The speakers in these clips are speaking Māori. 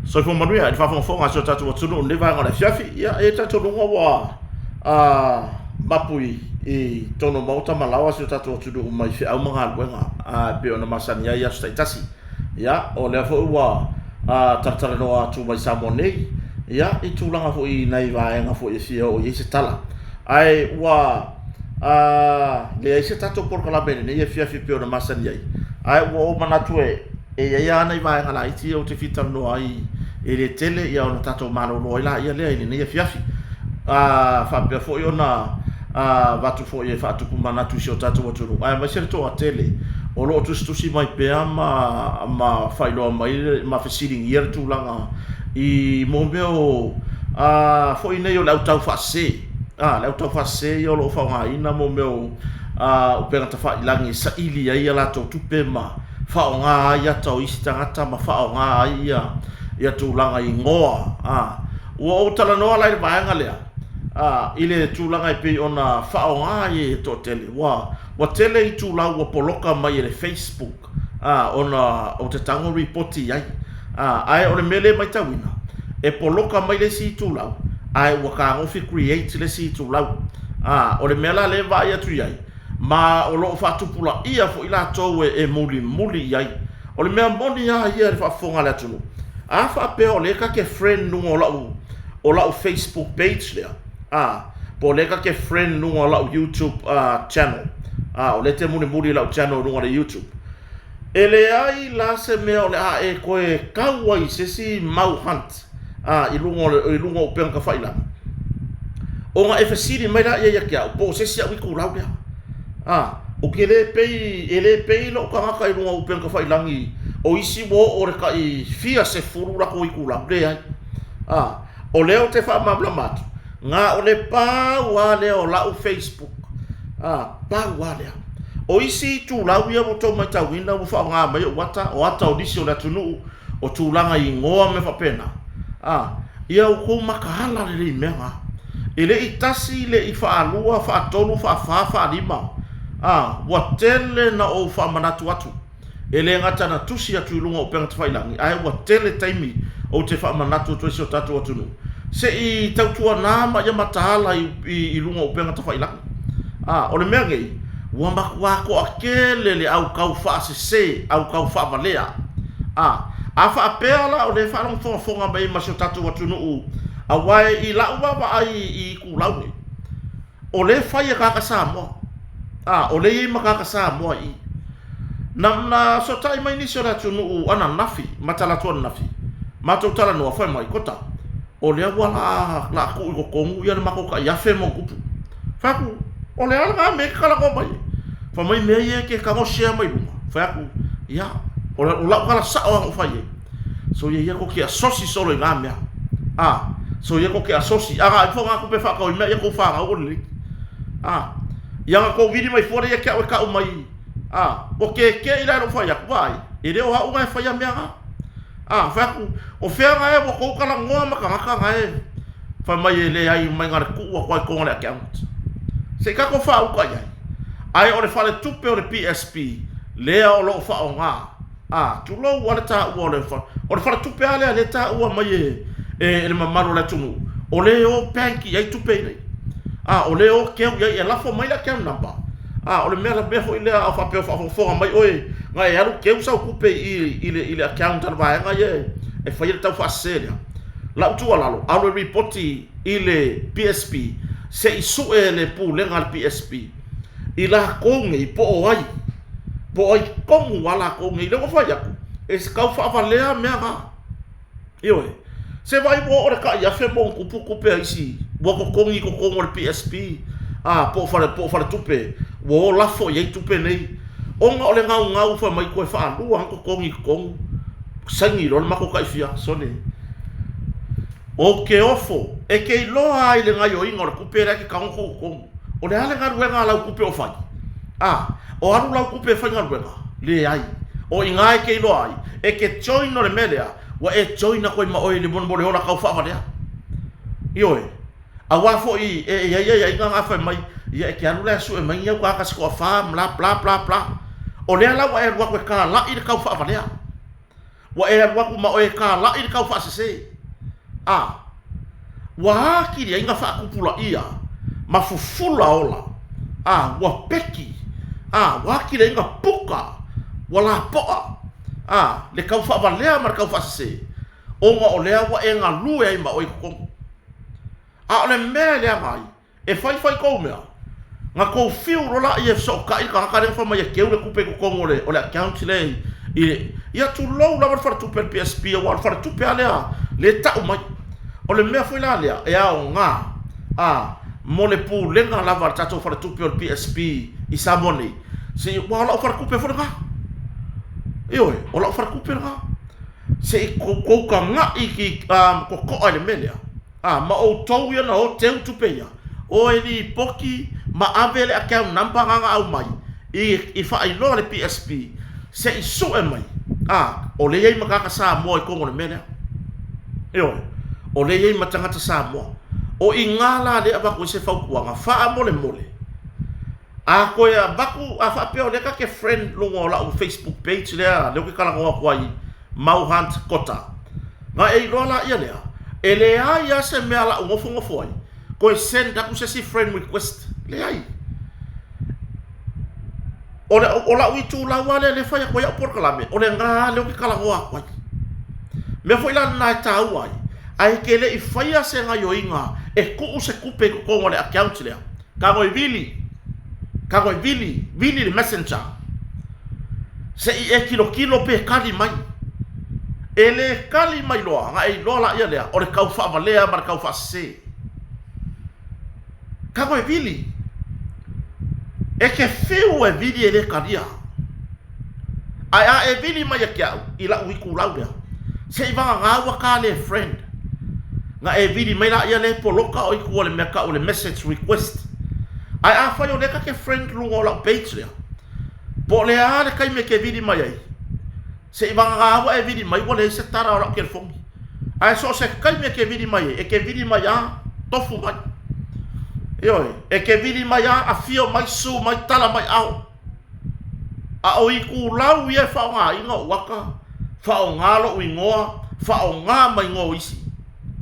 So fo manuia il fa fonga so tatu tunu ne va ngala fiafi ya e tatu lunga wa mapui e tono mauta malawa so tatu tunu mai fi au manga wenga be ona masani ya staitasi ya o le fo wa tartara no atu mai samone ya e tulanga fo i nai va nga fo e fi o yese tala ai wa le yese tatu por kala bene ne ye fiafi pe ona masani ai wo manatue e ya nai va ngala iti o te fitar no ai e le tele ia ona tatou malo no ila ia le ni ia fiafi fa pe fo ona vatu fo ia fa tu kumana tu sio tatou tu ai ma ser to a tele o lo tu si mai pe ma failo mai ma fesiling ia tu langa i mo meu fo ina yo la tau fa se la tau fa se yo lo fa nga ina mo meu o pe ta fa ilangi sa ili ia la to tu pe ma fa nga ia tau istangata ma fa nga ia tūlanga i ngoa ua o tala noa lai vaenga lea ile tūlanga i pe ona whaonga i to tele wa tele i tūlau wa poloka mai le Facebook ona o te tango reporti ai ai o le mele mai tawina e poloka mai le si tūlau ai wa ka ngofi create le si tūlau o le mela le vai atu ai ma o lo whatupula ia fo ila tau e muli ai o le mea moni ia le whafonga le atunu afa pe o leka ke friend nu o lau Facebook page lea po leka ke friend nu o lau YouTube channel o le te muni lau channel nu o le YouTube ele ai la se me o le e koe kaua i sesi mau hunt i lungo o penga whaila o nga e fasiri mai la ia kia po sesi au i kulau lea o ke le pei lo ka ngaka i lungo o penga whailangi o isi wo o reka i fia se furu la ko i kula ple ai o leo te fa mabla mat nga o le pa wa le o la o Facebook pa wa le o isi tu la wi o to mai ta winda mo fa nga mai o ata o disi o la tunu o tu langa i ngoa me fa pena ia o ko makahala le menga ele itasi le i fa alua fa tolu fa lima wa tele na o fa manatu atu ele ngata na tusi atu lunga o penga tawailangi ai wa tele taimi o te wha manatu tu esi o tatu atunu se i tautua nama ia matahala i lunga o penga tawailangi o le mea ngei ua makuako a kele le au kau wha se au kau wha valea a wha apea la o le wha long fonga mai masi o tatu atunu a wae i lau wawa ai i kulaue o le whai a kaka Samoa o le i makaka Samoa i na so tai mai ni so la tunu ana nafi matala to nafi mato tala no fa mai kota o le wala la ku ko kongu ya ma ko ka ya fe mo kupu fa ku o le ala me kala ko mai fa mai me ye ke ka mo share mai lu fa ku ya o la kala sa o fa ye so ye ko ki asosi solo nga me so ye ko ki asosi aga fo nga ku pe fa ko me ye ko fa o le ya ko vidi mai fora ye ka o mai o ke ila no fa ya vai ere o ha unga fa ya mea fa ku o fe nga e ko kala ngoa maka nga e fa mai ele ai mai ngar ku o ko le account se ka ko fa u ka ya ai o le fa le tupe o le PSP le o lo fa o nga tu lo wa ta o le fa tupe ale le ta o mai e le mamaro le tunu o le o panki ai tupe nei o le o ke ya la fo mai la ke namba o le mera be foi le a fa pe fa fo mai oi nga e alu ke usa kupe ile account al vai nga ye e fa ile tau fa seria la tu ala lo alo reporti ile PSP se isu ele pu le ngal PSP ila kongi po ai komu wala kongi le ko fa ya e ska fa le me nga yo se vai bo ora ka ya fe bon kupe isi bo ko kongi ko le PSP po fa tupe wo la fo ye tupe nei onga ole ngau fa mai ko fa lu an ko kongi kong sangi lo ma ko kai fia sone o ke ofo e ke lo ai le ngai o ingor kupe ra ke ka ko o le ala ngaru nga la kupe o fa o aru la kupe fa ngaru le ai o ingai ke lo ai e ke join no le media wa e join na ko ma o le bon ona ka fa va yo a wa fo i ya nga fa mai ya ke anu la su e mai ya ka sko fa bla bla bla bla o le ala wa e wa ka la i ka fa va wa e waku ma o e ka la i kau fa se wa ki ri inga fa kupula ia ma fufula ola wa peki wa ki ri inga puka wala poa le kau fa valea mar kau fa se o nga o lea wa e nga lue ai ma o i kukongo o le mea lea mai e fai kou mea nga kou fiu rola i e so ka i ka kare fa mai e keu le kupe kukongo le o le account le ia tu lou la fara tu per PSP o fara tu pe alea le tau mai o le mea foi la lea e ao nga mo le pu lenga lava tato fara tu per PSP i sa moni se wa la fara kupe fora nga io o la fara kupe nga se ko ka nga i ki ko ale melia ma o tau ia na o teu tu pe ia o e ni poki ma avele account number nga au mai i fa i lo le PSP se i su e mai o le yei makaka sa mo i kongo le mena o le yei matangata sa mo o i ngala le abako se fau kuanga fa mole ko ya baku fa pe o le ka ke friend lungo la o Facebook page le ke kala ko kwai mau hunt kota nga e lo la ia le ele ia se me ala ngofo ai ko send aku se si friend request le ai Ola witu la wale le faya ko ya por kalame ole nga le ke kala wa kwa me foi la na tau ai ke le faya se nga yo inga e ku se kupe ko ngole account le ka go vili le messenger se e kilo pe kali mai ele kali mai lo nga e lo la ia le ole kau fa valea mar kau fa se ka go vili e ke fiu e vidi ele karia e vidi mai kia ila wiku lauda se iva nga wa ka le friend nga e vidi mai la ia le poloka o iku le meka o le message request fa yo le ka ke friend lungo la page le po le le kai me ke vidi mai se iva nga wa e vidi mai wala se tara o ke fong so se kai me ke vidi mai e ke vidi mai tofu mai e ke vidi mai a fio mai su mai tala mai o iku lau ia fa nga inga waka fa nga lo ingoa fa nga mai ngo isi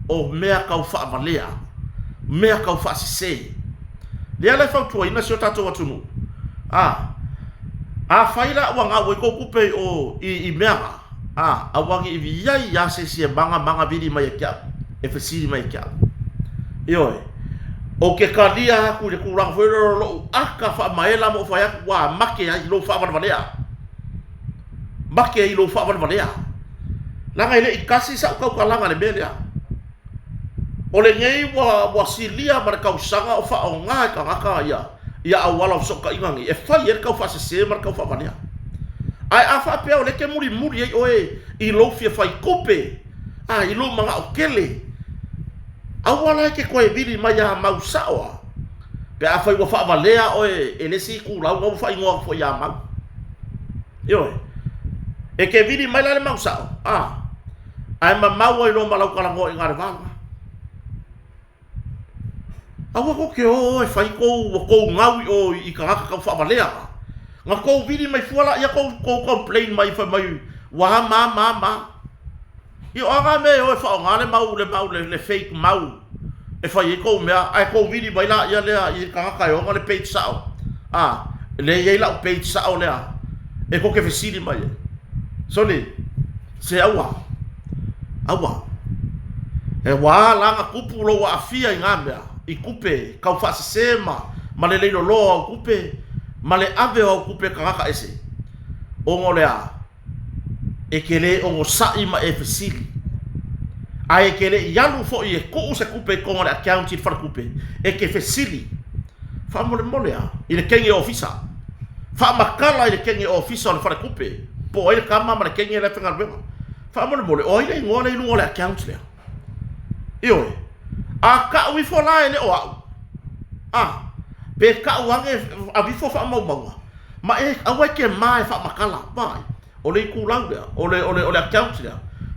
o mea kau fa valea mea kau fa se le ala fa tu ina so tato watunu faila wa nga we ko kupe o i mea awangi i via ya se banga vidi mai kia e fesiri mai kia o ke kalia ku le kurang foi lo aka fa maela mo fa ya wa make ai lo fa valea make ai lo fa valea la ngai le ikasi sa ka langa le belia o le ngei wa silia mar ka usanga o fa o nga ka ia awala so ka ingangi e fa yer ka fa se mar ka fa valea ai afa pe o le ke muri i lo fia fa kupe i lo manga o kele awala ke koe vidi mai mau saoa pe a fai wa fa valea ele si ku lau ngo fai ngo fo ya mau e ke vidi mai la mau sao ai mau lo malau kala ngo ngare vanga awa ko ke fai ko ngau i ka fa valea nga ko vidi mai fuala ya ko complain mai fa mai wa ma anga me fa ngale mau le fake mau e fai ko mea ai ko vidi mai la ia le i ka le page sao le ye la page sao le e ko ke fesili mai so le se awa e wa la nga kupu lo wa afia ngamea i kupe ka fa sema ma le lo kupe ma le ave o kupe ka ese o ngolea e kele o sai ma e fesili ai kele yalu fo e ko se kupe ko le account i far kupe e ke fesili fa mo le molea i le kenge officer fa makala i le kenge officer far kupe po e kama ma le kenge le fenga bema fa mo le mole o ile ngole i ngole account le ka wi fo la ele o pe ka wange a vi fo fa mo ma e awa ke mai fa makala bai o le ku lauda o le account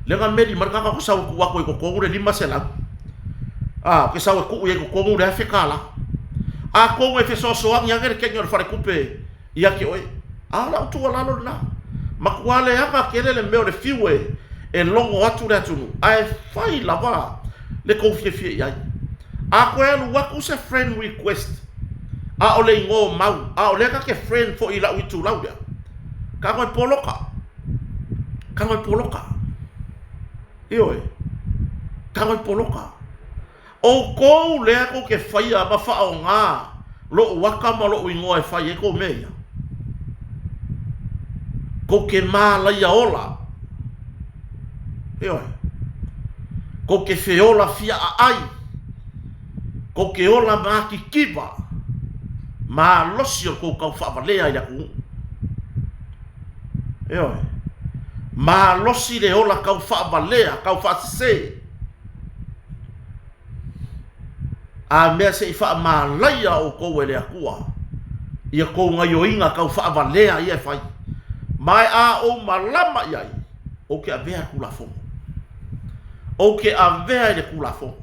le nga medi marka ko sa ku wa ko le lima sela ke sa ku ye ko le fe kala ko e fe so ang yang ke nyor fa kupe ya ke oi la tu la lo na makwale ya ka ke le me o le fiwe e longo atu le atunu ai fai lava le konfie ia a ko e lu waku se friend request a ole ngo mau a ole ka ke friend fo ila witu lauda ka ko poloka io ka ko poloka o ko le ko ke fai a ba fa o nga lo waka ma lo ngo e fai e ko meia ko ke mala ia ola io ko ke feola fia ai ko ke ola ma ki kiva ma losio ko ka fa valea ia ku io ma losi le ola ka fa valea ka fa se a me se fa ma laia o ko wele akua ia ko nga yo inga ka fa valea ia fai mai a o malama ia o ke avea kula fo o ke avea le kula fo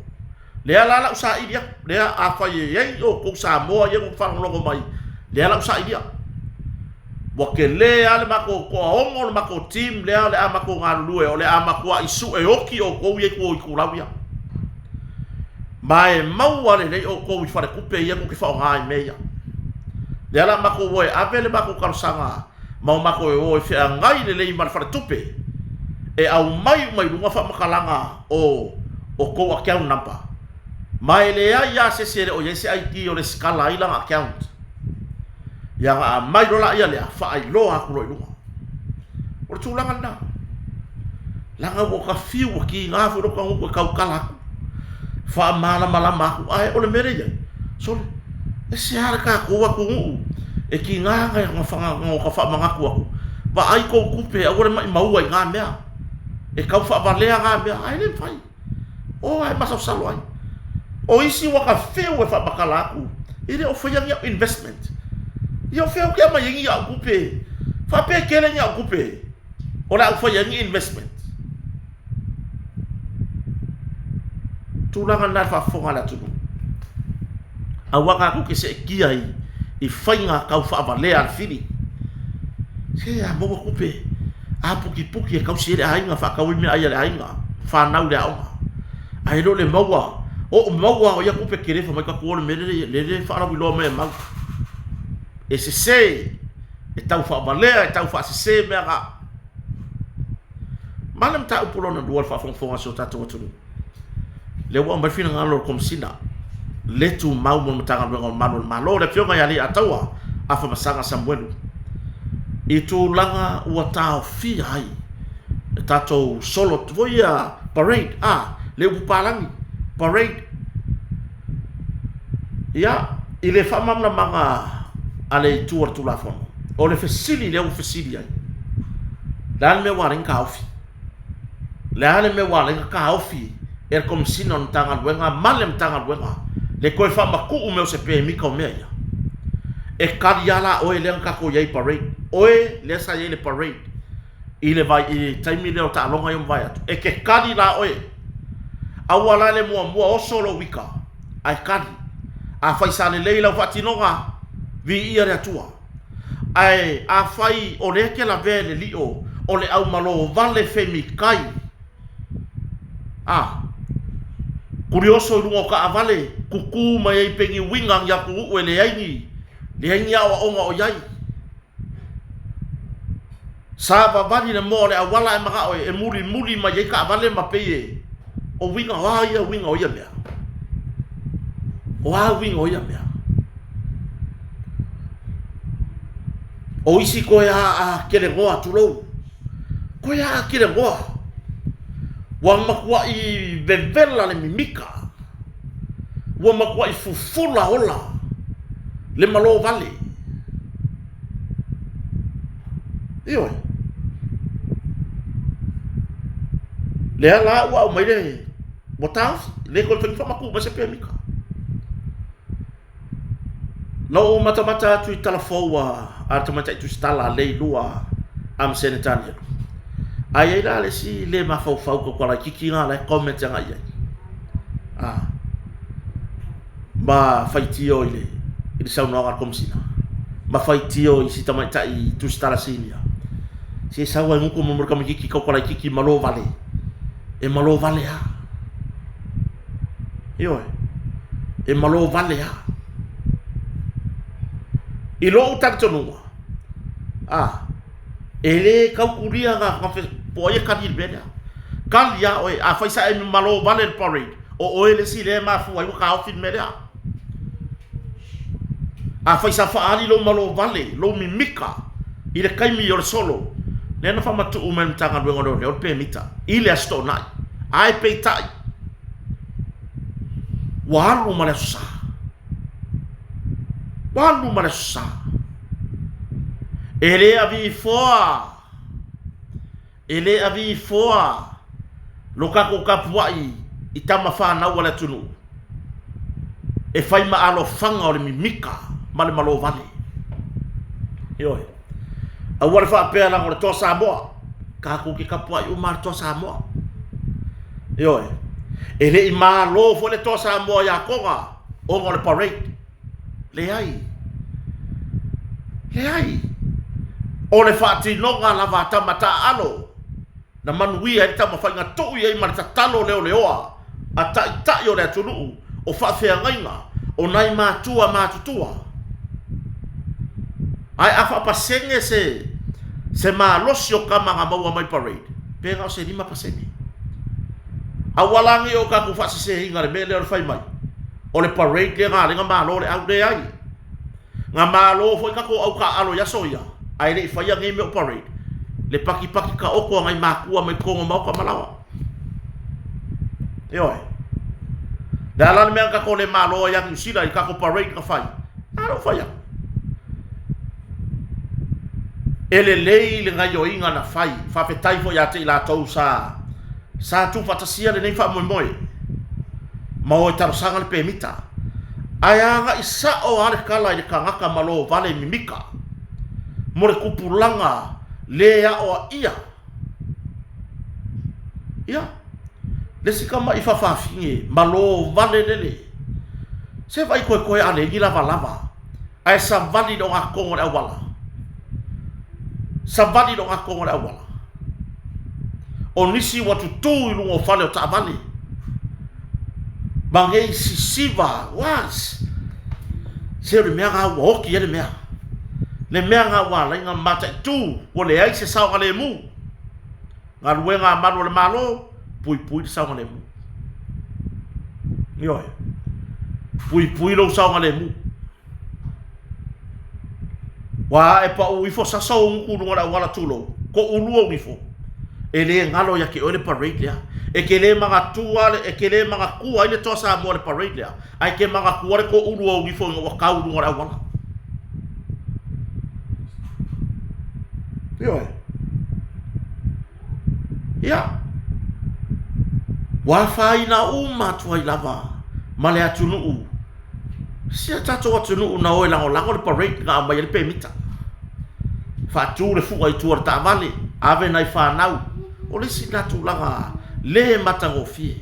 le ala usa idia le a fa ye o ko sa mo ye ko fa longo mai le ala usa idia bo ke le ale mako ko ongo mako team le ale amako ngalu e le amako isu e oki o ko ye ko ikulawia mai mau ale le o ko fa ku pe ye ko ke fa ngai meia le ala mako wo avele mako kalsanga mau mako o fe ngai le mal fa tupe e au mai lunga fa makalanga o ko account number mai le ya se o yesi IT o le skala ila account ya mai rola ia le fa ai lo aku lo lunga o tulanga na langa wo ka fiu ki nga fu ro ka kala fa mala ku ai o le mere ye so e se harka ko wa ku e ki nga fa ngo ka fa manga ku ba ai ko kupe agora mai mau ai nga mea e ka fa valea nga mea ai le fai o ai masa salo ai o isi wa ka feu e fa bakala ku ile o foi a investment yo feu que mai ngi a kupe fa pe kele ngi a kupe o la foi a investment tu la na fa fonga la tu a waka ku ke se ki ai i fainga ka fa valea al fini se a mo kupe a puki e ka se le ainga fa ka wi me ai le ainga fa na le au ai lo le maua o maua o ya kupe kere fa mai ka ko le le fa na wi lo me ma e se e tau fa valea e tau fa se me ga malam ta upulo na dual fa fonga so ta to le wa mba fina ngalo kom sina le tu mau mo tanga ngo malo le fionga ya li atawa afa masanga samwelu i tu langa ua tau fi ai tato solo voia parade le upalangi parade ya ile fama na manga ale tu la fon o le fesili le fesili ai dan me warin ka ofi le me warin ka ofi kom sinon tanga wenga malem tanga wenga le koe fama ku me o se pe mi ko meia e kariala o ele ka ko yai parade oe le sa ye le parade ile vai i taimi le o ta longa yom vai atu e ke kari la oe awala le mua o solo wika ai kari a fai sa le leila fatinonga vi ia re atua ai a fai o le ke la vele lio o le au malo vale femi kai kurioso lungo ka avale kuku mai pengi wingang ya ku le aingi le aingi awa onga o yai saba vani na mo le awala e maka o e muri mai ka avale ma peye o winga wa ia winga o ia mea o winga o ia mea o isi ko ya kele ngoa tulo ko ya kele ngoa wa makwa i bevela le mimika wa makwa i fufula ola le malo vale io le ala wa mai le botaf le ko fa maku ma se pe mika no mata tu telefo wa automata tu stala le lua am senetania ai la le si le ma fau ko la kiki nga la comment nga ai ba faitio ile sa no ga komsina ma faitio i si tamata i tu stala sinia Se sawa nguko mo mo kama kiki ko kiki malo vale. E malo vale ha. Yo. E malo vale ha. I lo utak tonua. Ele kau kuria nga poye kadi beda. Kalia oi a faisa e malo vale parade. O ele si le ma fu ai ka ofin media. A faisa fa ali lo malo vale, lo mimika. Ile kaimi yor solo. Nena fa matu umen tanga do ngodo le pe mita. Ile asto nai. Ai pe tai. Walu malasa. Walu malasa. Ele avi foa. Ele avi foa. Lokako kapuai itama fa na wala tunu. E fai ma alo fanga o le mimika ma le malo vale. Yo. A wala fa pe la ngore to Samoa. Ka ku ki kapuai u mar to Samoa. Yo. Ele i ma lo fo le to Samoa ya konga o ngore parade. Le ai. Le ai. O le fa ti no nga la va tamata alo. Na manui ai tama fa nga to ia i mar talo leo leoa. Ata yo le tunu o fa fe ngainga o nai matua matutua. Ai afa pasenge se ma losio kama nga maua mai parade. Pega o se 5%. Awalangi o ka ku fa se hinga le mele o fai mai. O le parade le nga malo le au de ai. Nga malo foi ka ko au ka alo ya soia. Ai le fai ngai me o parade. Le paki ka oko ngai makua mai kongo mau ka malawa. Oi. Dalam me ka ko le malo ya New Zealand ka ko parade ka fai. Alo fai. Ele lei le ngai o inga na fai. Fa fe tai fo ya te la tau sa tu fatasia le nei fa moi. Ma o tar sanga le pemita. Aya nga isa o ale kala le kangaka malo vale mimika. Mo le kupulanga le ya o ia. Ia. Le sikama ifa fa finge malo vale lele. Se vai koe ale gila lava. Ai sa vali do akongo le wala. Sa vali do akongo le wala. O nisi watu tu ilu o fale o ta vali. Bangei sisiva was. Se le mea nga woki le mea. Le mea nga wala inga mata tu o le ai se sao le mu. Nga ruenga malu le malo. Pui sao le mu. Yo. Pui lo sao le mu. Wa e pa u ifo sa so un ngora wala tulo. Ko ulu o ifo. Ele ngalo ya ke ole parade ya. E ke le manga tuale e ke le manga kua ile to sa mo le parade ya. Ai ke manga kua ko ulu o ifo ngo ka ulu ngora wala. Yo. Ya. Wa fai na uma tuai lava. Male atunu. Sia tato atunu na o lango le parade nga mai le pemita. Fa tu le fu ai tu ta vale. Ave nai fa nau. O le sina tu langa le matango fie.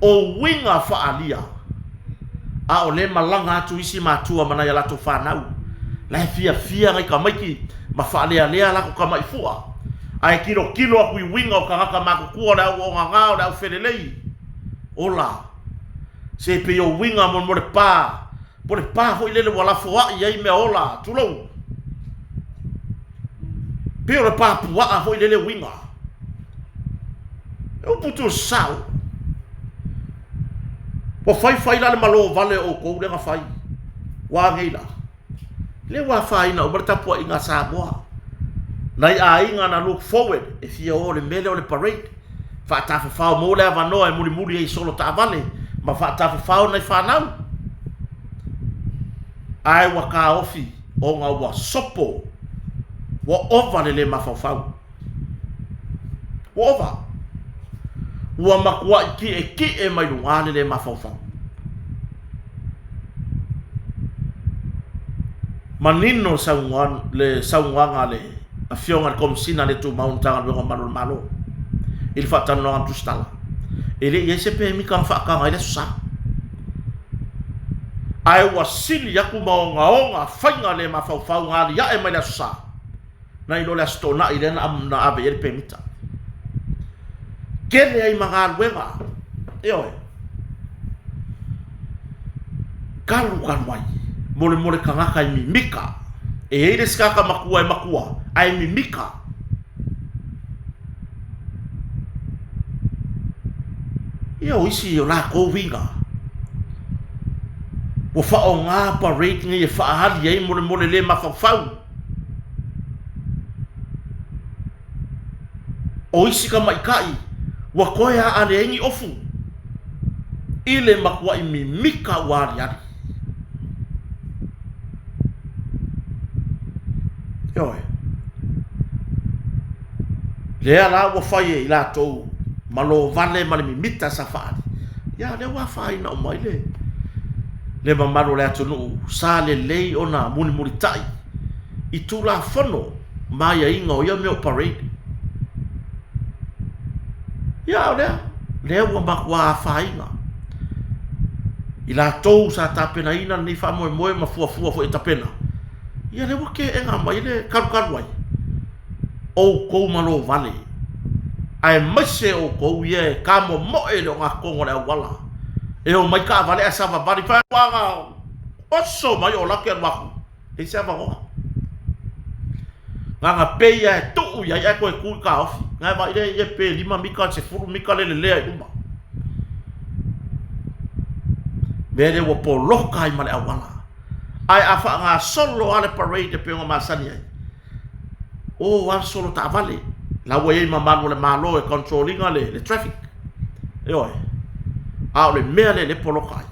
O winga fa alia. A o le malanga atu isi matua mana ya lato fa nau. La fia ngai ka maiki ma fa alia la ko ka mai fua. Ai kilo aku winga o kanga ma ku o la o nga o la felelei. Ola. Se pe yo winga mo le pa. Po le pa ho ile le wala foa ia me ola tulo. Pe le pa pu a ho ile le winga. O puto sao. Po fai la le malo vale o ko le nga fai. Wa ngeila. Le wa fai na o berta po inga Samoa. Nai a inga na look forward if you all mele o le parade. Fa ta fa mo le va no e muri e solo ta vale. Ma fa ta fa na fa na. Ai wa ka ofi o nga wa sopo. Wa over le ma fa fa. Over. Wa makua ki e mai luale le ma fa fa. Manino saunga le a fionga kom sina le tu maunta ngo malo. Il fa tanno an tustala. Ele yese pe mi kan fa ka ile sa. Ai wasili yaku maonga onga fainga le ma fa fa nga ya e mai sa. na ilo le stona ile na ave ele pemita kele ai magal wenga yo kalu kanwai mole kangaka i mimika e ele skaka makua ai mimika yo isi yo la ko vinga o fa o nga parade ngi fa hali ai mole le mafafau o isi ka maikai wa koya ale ngi ofu ile makua i mimika wari ari yo le ala wo faye ila to malo vale mali mimita safari ya le wa fai na mai le mamalo le atunu sale lei ona muni tai itula fono mai inga o me parade ya le wa makwa fai na ila to sa tapena ina ni fa mo mafua fo itapena ya le wa ke enga mai le karu wai o ko malo vale ai mase o ko ye kamo mo e lo ngakongo le wala e o mai ka vale asa va bari fa wa o so mai o la ke wa e sa va o nga pe ya tu ya ko ku ka ofi nga va ile ye pe lima mika se furu mika le uma bere wo po lo kai male wala ai afa nga solo ale parade pe ngo masani ai o wa solo ta vale la way mamalo le malo e controlling le traffic yo a le mele le polokai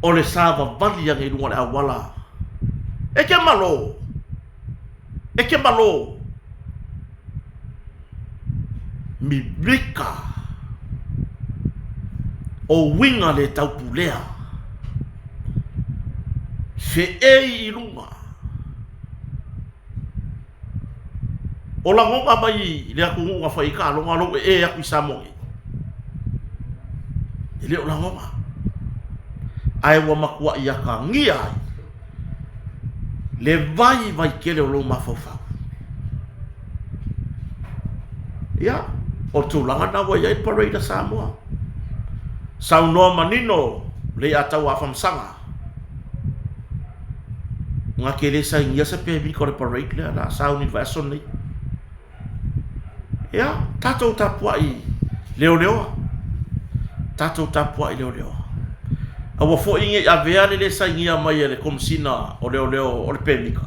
o le sava vali yang ilu le awala e ke malo mi blika o winga le taupulea fe e ilunga o la ngonga mai le aku ngonga fai ka longa lo e aku samongi ile o la ngonga ai wa makua ia ka ngia le vai kele o lo mafofa ya o tu langa na wa ia parade Samoa sauno manino le atau afamsanga ngakele sa ingia sa pe bi ko parade le na sauni vason ni ya tato tapuai leo tato tapuai leo awa fo inge aveale le saingia mai le komsina o leo o le pemika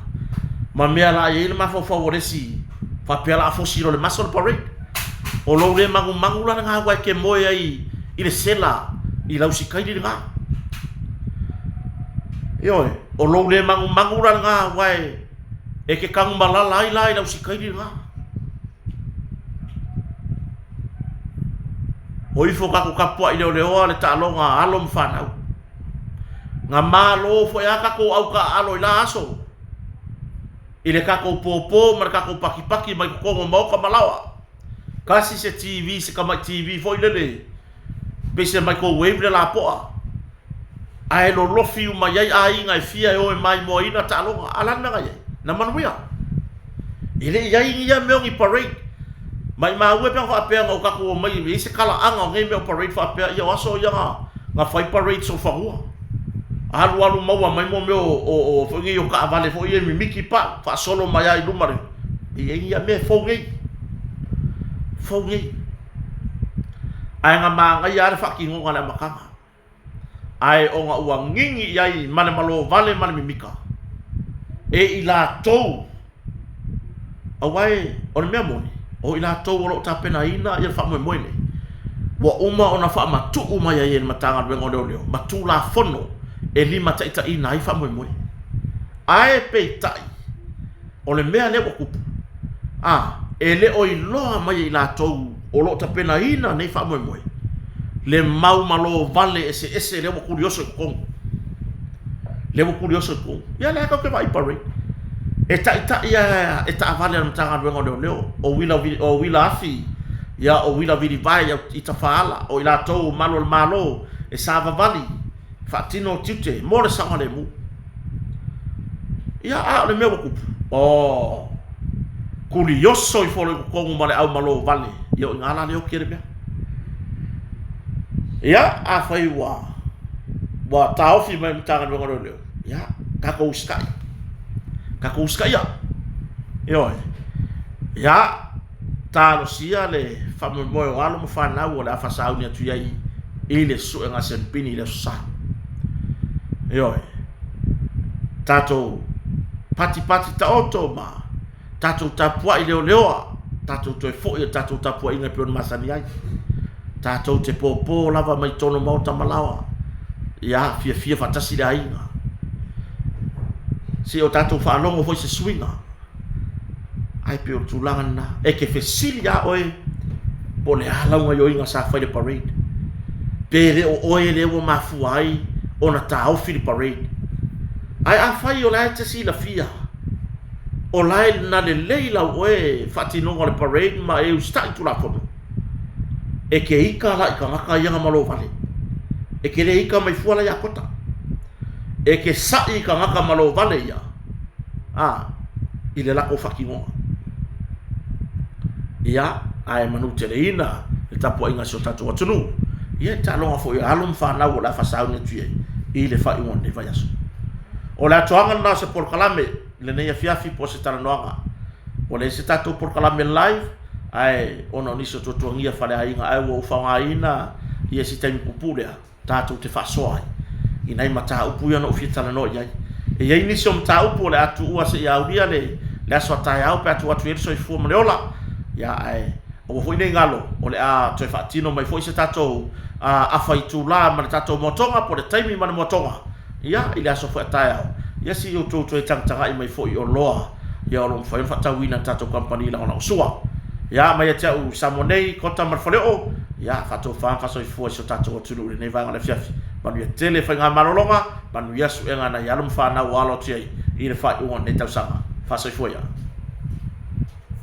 ma mea la ye le mafo favoresi fa pela fo siro le masol parade o lo le mangu la nga wa ke moya i le sela i la usikai le nga yo o lo le mangu la nga wa e ke kang malala i la usikai le nga o ifo ka kapua i leo le talonga alo mfanau nga malo fo ya ka ko au ka alo ila aso ile ka ko popo mar ka ko paki mai ko mo ka malawa kasi se TV se ka TV fo ile be se mai ko wave le la poa ai lo lofi mai ai ngai fia o mai mo ina talonga ala na ga na manuia ile ia me ngi parade mai ue pe fa pe ngo ka ko mai se kala anga ngai me parade fa pe ia aso ia nga fai parade so fa rua alu mau mai mo o fo ngi o ka vale fo ia mi miki pa fa solo mai ai lumare ia me fo ngi ai nga ma nga ia fa ki ngo ngala makanga ai o nga ua ngingi ai mane malo vale mane mi mika e ila to awai on me moni o ila to lo tapena ina ia fa mo moine wa uma ona fa matu uma ya yen matanga be ngoleo matu la fono e lima taita ina ai fa mo moi ai pe tai o le mea le ku ele o ilo mai ila to o lo tapena ina nei fa mo moi le mau malo vale ese le curioso con ya le ka ke vai pare eta vale na tanga do ngoleo o wila afi ya o wila vidi vai ya itafala o ila to malo e sava vali fatino tute more sama le mu ya le meu ku o kurioso I fole kongu male au malo vale yo ngala le o kere me ya a fai wa tau fi mai mtanga ngoro le ya kako uskai ya yo ya talo sia le famo mo alo mo fa na wala fa sa unia tu yai ile su nga sempini le sa yo tato pati ta auto ma tato tapua ile leoa tato to fo ia tato tapua inga pe masani ai tato te popo lava mai tono mauta malawa ya fia fantasi da inga si o tato fa longo foi se swinga ai pe o tulanga e ke fesilia oe pole ala nga yo inga sa fa le parade pere o oe le o mafuai ona tau fi parade ai a fai o la te si la fia o lai na le leila oe fati no le parade ma e ustai tu la fono e ke ika la ika ngaka yanga malo vale e ke le ika mai fuala ya kota e ke sa ika ngaka malo vale ya ile la ko fakingo ia ai manu teleina e tapo inga so tatu watunu ia ta longa fo ia alum fa na wala fa sa ne tuie ile fa iwon de vayaso o la toanga na se por kalame le ne fiafi po se tala noanga o le se tatu por kalame live ai ono ni so totongia fa le ainga ai wo fa ngaina ia si tani pupule tatu te fa soai ina mata upu ya no fitala no ia e ia ni so mta upu le atu ua se ia uria le so ta ya upu atu atu so fu moleola ya ai o foi nei ngalo o le a toi fatino mai foi se tato a fai tu la ma tato motonga po le taimi ma motonga ya ile aso foi taia ya si o to tanga mai foi o loa ya o foi fata wina tato company la ona sua ya mai ta u samonei kota mar foleo ya fato fa so foi so tato tu le nei va ngala fiafi manu ya tele fa nga malolonga manu ya su nga na ya lo fa na walo ti ile fa u on ne tau sanga fa so foi ya